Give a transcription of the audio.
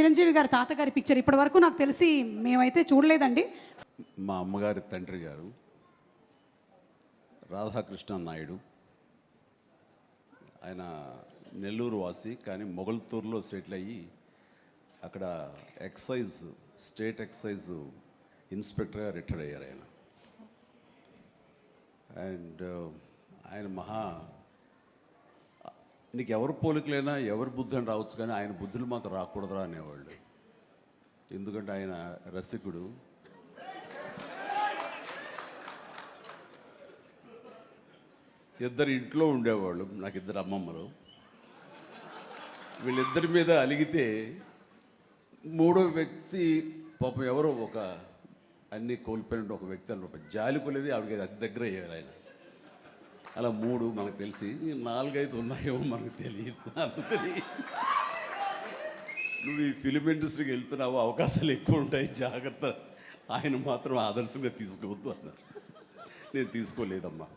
చిరంజీవి గారి తాతగారి పిక్చర్ ఇప్పటి వరకు నాకు తెలిసి మేమైతే చూడలేదండి. మా అమ్మగారి తండ్రి గారు రాధాకృష్ణ నాయుడు. ఆయన నెల్లూరు వాసి, కానీ మొగల్తూరులో సెటిల్ అయ్యి అక్కడ స్టేట్ ఎక్సైజ్ ఇన్స్పెక్టర్గా రిటైర్ అయ్యారు ఆయన. అండ్ ఆయన నీకు ఎవరు పోలికలైనా ఎవరి బుద్ధి అని రావచ్చు, కానీ ఆయన బుద్ధులు మాత్రం రాకూడదురా అనేవాళ్ళు. ఎందుకంటే ఆయన రసికుడు. ఇద్దరు ఇంట్లో ఉండేవాళ్ళు, నాకు ఇద్దరు అమ్మమ్మలు. వీళ్ళిద్దరి మీద అలిగితే మూడో వ్యక్తి పాపం ఎవరో అన్నీ కోల్పోయిన ఒక వ్యక్తి అన్నమాట జాలి కొలేది ఆవిడకి అతి దగ్గర అయ్యారు ఆయన. అలా 3 మనకు తెలిసి 4-5 ఉన్నాయేమో మనకు తెలియదు. అందుకని నువ్వు ఈ ఫిలిం ఇండస్ట్రీకి వెళ్తున్నావు, అవకాశాలు ఎక్కువ ఉంటాయి, జాగ్రత్త. ఆయన మాత్రం ఆదర్శంగా తీసుకోవద్దు అన్నారు. నేను తీసుకోలేదమ్మా.